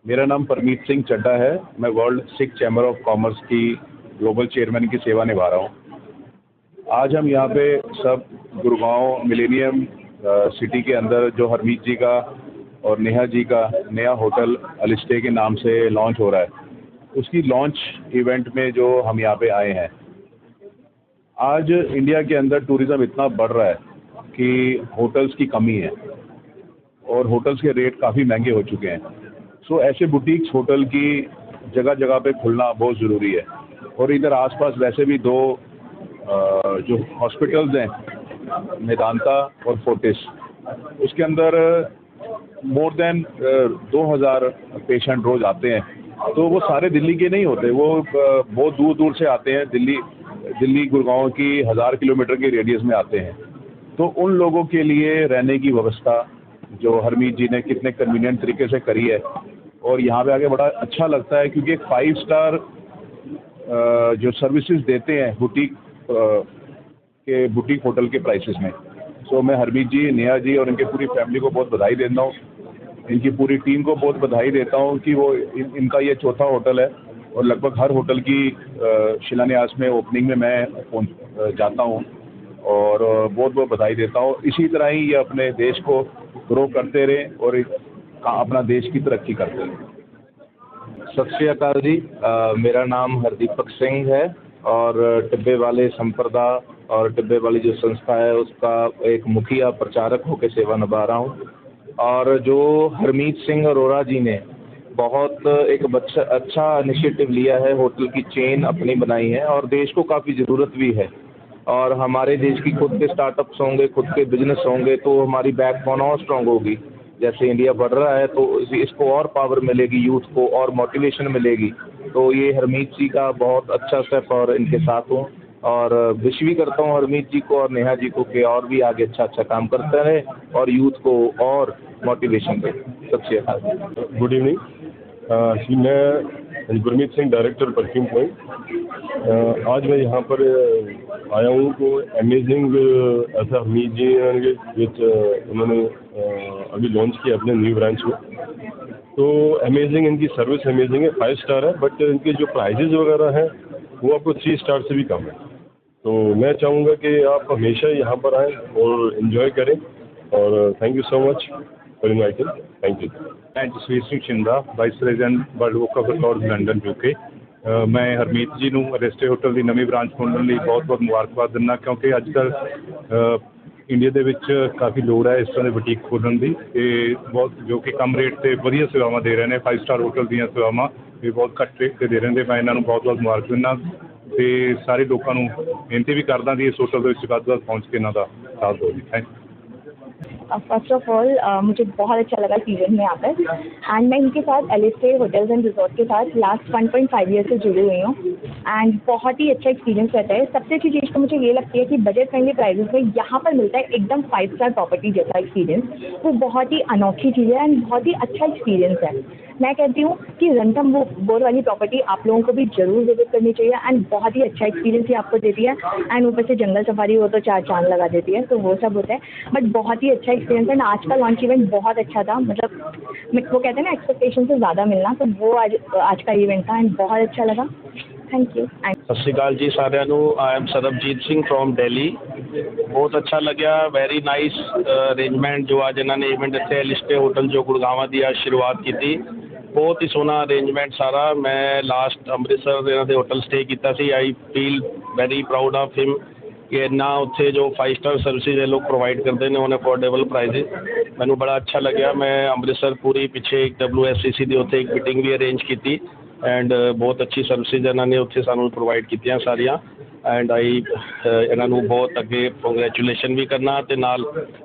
मेरा नाम परमीत सिंह चड्ढा है। मैं world Sikh chamber of commerce की ग्लोबल चेयरमैन की सेवा निभा रहा हूँ। आज हम यहाँ पे सब गुड़गांव मिलेनियम सिटी के अंदर जो हरमीत जी का और नेहा जी का नया होटल अलिस्टे के नाम से लॉन्च हो रहा है, उसकी लॉन्च इवेंट में जो हम यहाँ पे आए हैं। आज इंडिया के अंदर टूरिज़्म इतना बढ़ रहा है कि होटल्स की कमी है और होटल्स के रेट काफ़ी महंगे हो चुके हैं। सो ऐसे बुटीक्स होटल की जगह जगह पे खुलना बहुत ज़रूरी है। और इधर आसपास वैसे भी दो जो हॉस्पिटल्स हैं, मेदांता और फोर्टिस, उसके अंदर मोर देन 2000 पेशेंट रोज़ आते हैं। तो वो सारे दिल्ली के नहीं होते, वो बहुत दूर दूर से आते हैं। दिल्ली गुड़गांव की 1000 किलोमीटर के रेडियस में आते हैं। तो उन लोगों के लिए रहने की व्यवस्था जो हरमीत जी ने कितने कन्वीनियंट तरीके से करी है, और यहाँ पे आके बड़ा अच्छा लगता है क्योंकि एक 5 स्टार जो सर्विसेज देते हैं बुटीक होटल के प्राइसेस में। सो मैं हरमीत जी, नेहा जी और इनके पूरी फैमिली को बहुत बधाई देता हूँ। इनकी पूरी टीम को बहुत बधाई देता हूँ कि वो इनका ये चौथा होटल है और लगभग हर होटल की शिलान्यास में, ओपनिंग में मैं जाता हूँ और बहुत बहुत बधाई देता हूँ। इसी तरह ही ये अपने देश को ग्रो करते रहें और अपना देश की तरक्की करते रहें। सत श्री अकाल जी, मेरा नाम हरदीपक सिंह है और टिब्बे वाले संप्रदा और टिब्बे वाली जो संस्था है उसका एक मुखिया प्रचारक होकर सेवा निभा रहा हूँ। और जो हरमीत सिंह अरोड़ा जी ने बहुत एक अच्छा इनिशिएटिव लिया है, होटल की चेन अपनी बनाई है और देश को काफ़ी ज़रूरत भी है। और हमारे देश की खुद के स्टार्टअप्स होंगे, खुद के बिजनेस होंगे तो हमारी बैकबोन और स्ट्रांग होगी। जैसे इंडिया बढ़ रहा है तो इसको और पावर मिलेगी, यूथ को और मोटिवेशन मिलेगी। तो ये हरमीत जी का बहुत अच्छा स्टेप और इनके साथ हूँ और विश भी करता हूँ हरमीत जी को और नेहा जी को कि और भी आगे अच्छा काम करते रहे और यूथ को और मोटिवेशन दे। सत श्री अकाल। गुड इवनिंग जी, मैं Gurmeet Singh, director perfume point. आज मैं यहाँ पर आया हूँ तो अमेजिंग ऐसा हरमीत जी उन्होंने अभी लॉन्च किया अपने न्यू ब्रांच में। तो अमेजिंग, इनकी सर्विस अमेजिंग है, 5 स्टार है, बट इनके जो प्राइजेज वगैरह हैं वो आपको 3 स्टार से भी कम है। तो मैं चाहूँगा कि आप हमेशा यहाँ पर आएँ और इन्जॉय करें। और thank you so much for inviting. Thank you. मैं Jasvir Singh Shinda, vice president world book of records London UK। मैं हरमीत जी ਨੂੰ ਅਲਿਸਟੇ ਹੋਟਲ ਦੀ ਨਵੀਂ ਬ੍ਰਾਂਚ ਖੋਲ੍ਹਣ ਲਈ ਬਹੁਤ ਮੁਬਾਰਕਬਾਦ ਦਿੰਦਾ, ਕਿਉਂਕਿ ਅੱਜ ਕੱਲ੍ਹ ਇੰਡੀਆ ਦੇ ਵਿੱਚ ਕਾਫੀ ਲੋੜ ਹੈ ਇਸ ਤਰ੍ਹਾਂ ਦੇ ਬੁਟੀਕ ਖੋਲ੍ਹਣ ਦੀ। ਇਹ ਬਹੁਤ ਜੋ ਕਿ ਕਮ ਰੇਟ ਤੇ ਵਧੀਆ ਸੇਵਾਵਾਂ ਦੇ ਰਹੇ ਨੇ। 5 ਸਟਾਰ ਹੋਟਲ ਦੀਆਂ ਸੇਵਾਵਾਂ ਇਹ ਬਹੁਤ ਘੱਟ ਰੇਟ ਤੇ ਦੇ ਰਹੇ ਨੇ। ਮੈਂ ਇਹਨਾਂ ਨੂੰ ਬਹੁਤ ਮੁਬਾਰਕ ਦਿੰਦਾ ਤੇ ਸਾਰੇ ਲੋਕਾਂ ਨੂੰ ਬੇਨਤੀ ਵੀ ਕਰਦਾ ਕਿ ਇਸ ਹੋਟਲ ਦੇ ਵਿੱਚ ਵੱਧ ਤੋਂ ਵੱਧ ਪਹੁੰਚ ਕੇ ਇਹਨਾਂ ਦਾ ਸਾਥ ਦਿਓ ਜੀ। Thank you. First of all मुझे बहुत अच्छा लगा इस इवेंट में आकर, एंड मैं इनके साथ अलिस्टे होटल्स एंड रिजॉर्ट के साथ लास्ट 1.5 ईयर से जुड़ी हुई हूँ एंड बहुत ही अच्छा एक्सपीरियंस रहता है। सबसे अच्छी चीज़ तो मुझे ये लगती है कि बजट फ्रेंडली प्राइसेस में यहाँ पर मिलता है एकदम 5 स्टार प्रॉपर्टी जैसा एक्सपीरियंस। वो बहुत ही अनोखी चीज़ है एंड बहुत ही अच्छा एक्सपीरियंस है। मैं कहती हूँ कि रणथंभौर वाली प्रॉपर्टी आप लोगों को भी जरूर विजिट करनी चाहिए एंड बहुत ही अच्छा एक्सपीरियंस ही आपको देती है। एंड ऊपर से जंगल सफारी हो तो 4 चांद लगा देती है, तो वो सब होता है, बट बहुत ही अच्छा एक्सपीरियंस है। आज का लॉन्च इवेंट बहुत अच्छा था, मतलब वो कहते हैं ना एक्सपेक्टेशन से ज़्यादा मिलना, तो वो आज का इवेंट था एंड बहुत अच्छा लगा। Thank you. सत श्री अकाल जी साਰਿਆਂ ਨੂੰ। I am Sarabjit Singh from Delhi. बहुत अच्छा लग्या, वेरी नाइस अरेंजमेंट जो आज इन्होंने इवेंट इतने अलिस्टे होटल जो गुड़गांव की आज शुरुआत की थी। बहुत ही सोहना अरेंजमेंट सारा। मैं लास्ट अमृतसर इन्हों के होटल स्टे किया सी। I feel very proud of him कि इन्ना उत्थे जो 5 स्टार सर्विसेज ये लोग प्रोवाइड करते हैं ऑन अफोर्डेबल प्राइजेज। मैनू बड़ा अच्छा लग्या। मैं अमृतसर पूरी पिछे एक WSCC की उत्थे एक मीटिंग भी अरेंज की एंड बहुत अच्छी सर्विसेज इन्होंने उत्थे सानू प्रोवाइड कीतियां सारियां एंड आई इन्हों बहुत अगे कंग्रेचुलेशन भी करना ते नाल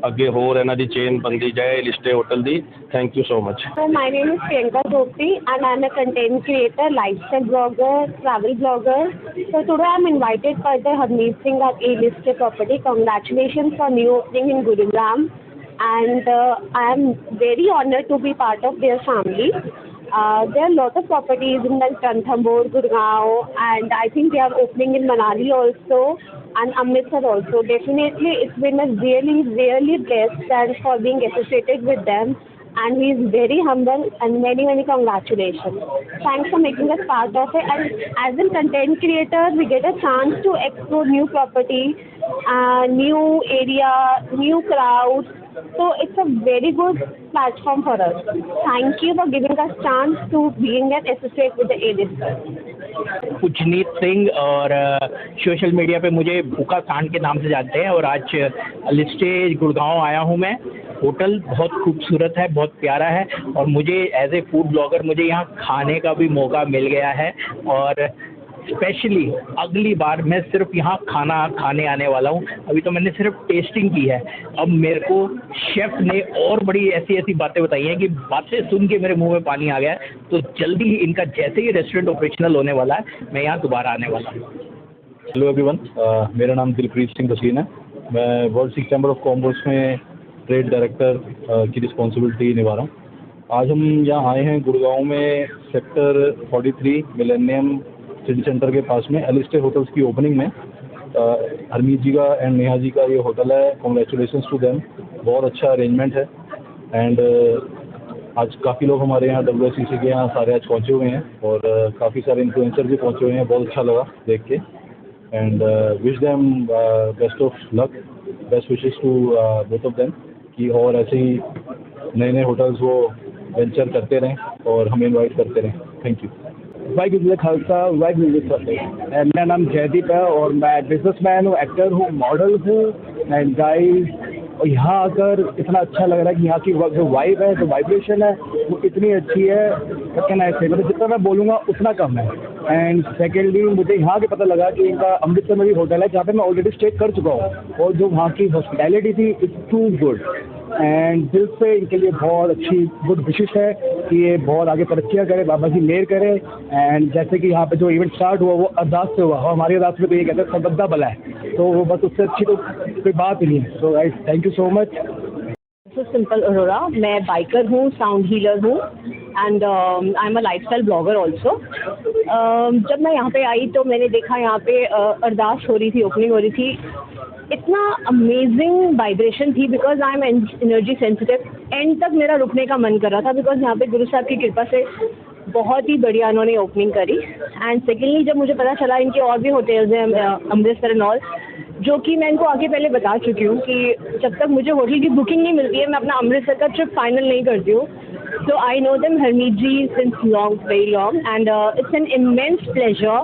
अगे होर इन्हां दी चेन बनती जाए अलिस्टे होटल दी। Thank you so much. So my name is Priyanka Chopri and I'm a content creator, lifestyle blogger, travel blogger. So today I'm invited by the Harmeet Singh at A-listed property. Congratulations for new opening in Gurugram and I am very honored to be part of their family. There are a lot of properties in like Ranthambore, Gurgaon, and I think they are opening in Manali also and Amritsar also. Definitely, it's been a really blessed and for being associated with them. and he is very humble, and many congratulations. Thanks for making us part of it. And as a content creator, we get a chance to explore new property, new area, new crowds. So it's a very good platform for us. Thank you for giving us chance to being an associate with the A-listers. Pujneet Singh और social media पे मुझे भूखा सांड के नाम से जानते हैं और आज लिस्टे गुड़गांव आया हूं मैं। होटल बहुत खूबसूरत है, बहुत प्यारा है और मुझे एज ए फूड ब्लॉगर मुझे यहाँ खाने का भी मौका मिल गया है और स्पेशली अगली बार मैं सिर्फ यहाँ खाना खाने आने वाला हूँ। अभी तो मैंने सिर्फ टेस्टिंग की है, अब मेरे को शेफ़ ने और बड़ी ऐसी बातें बताई हैं कि बातें सुन के मेरे मुंह में पानी आ गया है। तो जल्दी ही इनका जैसे ही रेस्टोरेंट ऑपरेशनल होने वाला है मैं यहाँ दोबारा आने वाला हूँ। हेलो एवरीवन, मेरा नाम दिलप्रीत सिंह भसीन है। मैं world Sikh chamber of commerce में ट्रेड डायरेक्टर की रिस्पॉन्सिबिलिटी निभा रहा हूँ। आज हम यहाँ आए हैं गुड़गांव में सेक्टर 43 मिलेनियम सिटी सेंटर के पास में एलिस्टे होटल्स की ओपनिंग में। हरमीत जी का एंड नेहा जी का ये होटल है। कॉन्ग्रेचुलेशंस टू देम, बहुत अच्छा अरेंजमेंट है। एंड आज काफ़ी लोग हमारे यहाँ WSCC के यहाँ सारे आज पहुँचे हुए हैं और काफ़ी सारे इन्फ्लुएंसर भी पहुँचे हुए हैं। बहुत अच्छा लगा देख के and wish them best of luck, best wishes to both of them कि और ऐसे ही नए होटल्स वो वेंचर करते रहें और हमें इनवाइट करते रहें। Thank you. वाहिगुरू जी का खालसा, वाहिगुरू जी की फतेह। मेरा नाम जयदीप है और मैं बिजनेसमैन हूँ, एक्टर हूँ, मॉडल हूँ एंड गाइस। और यहाँ आकर इतना अच्छा लग रहा है कि यहाँ की जो वाइब है, जो वाइब्रेशन है वो इतनी अच्छी है, क्या कहना है ऐसे, मतलब जितना मैं बोलूँगा उतना कम है। एंड सेकेंडली मुझे यहाँ के पता लगा कि इनका अमृतसर में भी होटल है जहाँ पे मैं ऑलरेडी स्टे कर चुका हूँ और जो वहाँ की हॉस्पिटैलिटी थी इट्स टू गुड। एंड दिल से इनके लिए बहुत अच्छी गुड विशेष है कि ये बहुत आगे तरक्कियाँ करे, बाबा जी मेहर करे। एंड जैसे कि यहाँ पे जो इवेंट स्टार्ट हुआ वो अरदास से हुआ, हमारी अरदास में तो ये कहते हैं सबद्दा भला है, तो वो बस उससे अच्छी तो कोई बात ही नहीं है। So guys thank you so much. Simple Arora, मैं बाइकर हूँ, साउंड हीलर हूँ and I am a lifestyle blogger also. जब मैं यहाँ पे आई तो मैंने देखा यहाँ पे अरदास हो रही थी, ओपनिंग हो रही थी। इतना अमेजिंग वाइब्रेशन थी because I am energy sensitive. And तक मेरा रुकने का मन कर रहा था बिकॉज यहाँ पे गुरु साहब की कृपा से बहुत ही बढ़िया उन्होंने ओपनिंग करी। एंड सेकेंडली जब मुझे पता चला इनके और भी होटल्स हैं अमृतसर एंड ऑल, जो कि मैं इनको आगे पहले बता चुकी हूँ कि जब तक मुझे होटल की बुकिंग नहीं मिलती है मैं अपना अमृतसर का ट्रिप फाइनल नहीं करती हूँ। So I know them, Harmeet ji, since very long, and it's an immense pleasure.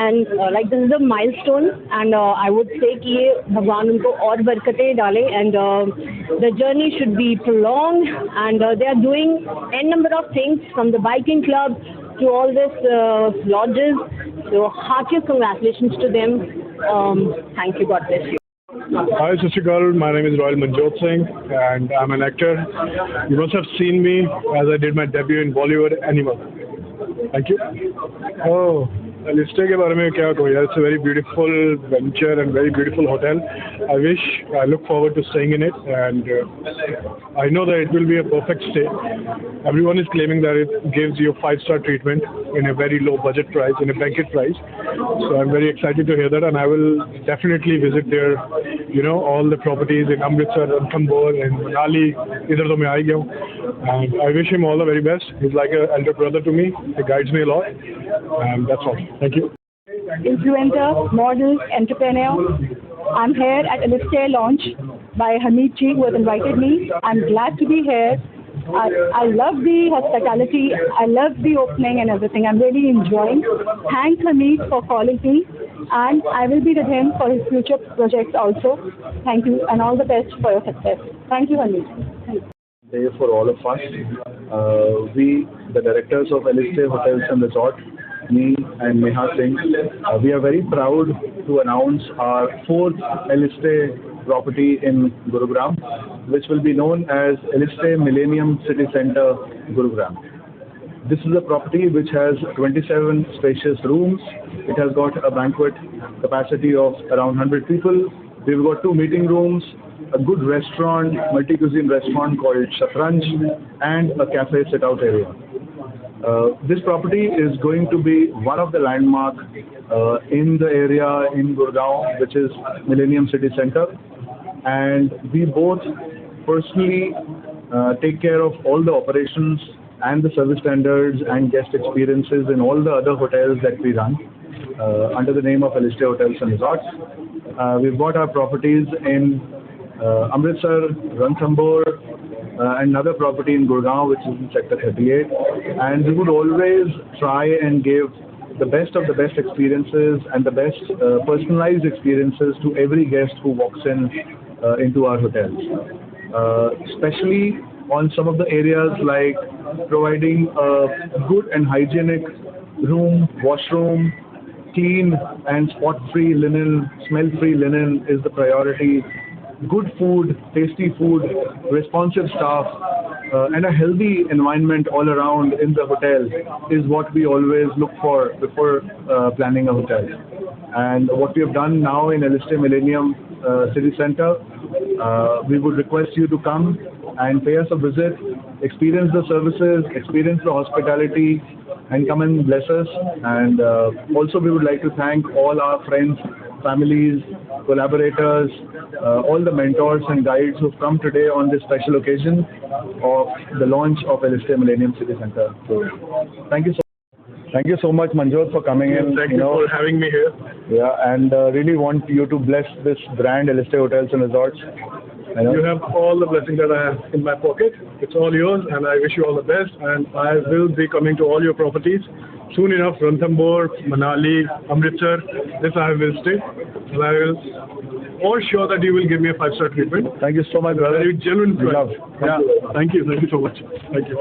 And like this is a milestone, and I would say कि ये भगवान उनको और बरकतें डाले, and the journey should be prolonged, and they are doing n number of things from the biking club to all this lodges. So heartiest congratulations to them. Thank you. God bless you. Hi, Sashikal. My name is Royal Manjot Singh, and I'm an actor. You must have seen me as I did my debut in Bollywood Animal. Thank you. Oh, लिस्टे के बारे में क्या कहूँ यार, it's a very beautiful venture and very beautiful hotel. I look forward to staying in it, and I know that it will be a perfect stay. Everyone is claiming that it gives you a 5-star treatment in a very low budget price, in a banquet price. So I'm very excited to hear that, and I will definitely visit there. You know, all the properties in Amritsar, Ranthambore, and Manali. Idhar to main aa gaya hu, and I wish him all the very best. He's like an elder brother to me. He guides me a lot, and that's all. Thank you. Influencer, model, entrepreneur. I'm here at Alistair launch by Harmeet ji, who has invited me. I'm glad to be here. I love the hospitality. I love the opening and everything. I'm really enjoying. Thanks Harmeet for calling me, and I will be with him for his future projects also. Thank you, and all the best for your success. Thank you, Harmeet. Thank you. Day for all of us. We, the directors of Alistair Hotels and Resort, me and Neha Singh, we are very proud to announce our 4th Alistair property in Gurugram, which will be known as Alistair Millennium City Centre, Gurugram. This is a property which has 27 spacious rooms. It has got a banquet capacity of around 100 people. We've got 2 meeting rooms, a good restaurant, multi-cuisine restaurant called Shatranj, and a cafe sit-out area. This property is going to be one of the landmark in the area in Gurgaon, which is Millennium City Centre, and we both personally take care of all the operations and the service standards and guest experiences in all the other hotels that we run under the name of Eliste Hotels and Resorts. We've got our properties in Amritsar, Ranthambore, and another property in Gurgaon, which is in Sector 38. And we would always try and give the best of the best experiences and the best personalized experiences to every guest who walks into our hotels. Especially on some of the areas like providing a good and hygienic room, washroom, clean and spot-free linen, smell-free linen is the priority. Good food, tasty food, responsive staff, and a healthy environment all around in the hotel is what we always look for before planning a hotel. And what we have done now in Eliste Millennium City Centre, we would request you to come and pay us a visit, experience the services, experience the hospitality, and come and bless us. And also we would like to thank all our friends, families, collaborators, all the mentors and guides who've come today on this special occasion of the launch of Eliste Millennium City Centre. So, thank you so much, Manjot, for coming in. Thank you for having me here. Yeah, and really want you to bless this brand, Eliste Hotels and Resorts. You have all the blessings that I have in my pocket. It's all yours, and I wish you all the best. And I will be coming to all your properties soon enough. Ranthambore, Manali, Amritsar. This I will stay, and I will all sure that you will give me a 5-star treatment. Thank you so much, brother. Very genuine friend. Thank you. Thank you so much. Thank you.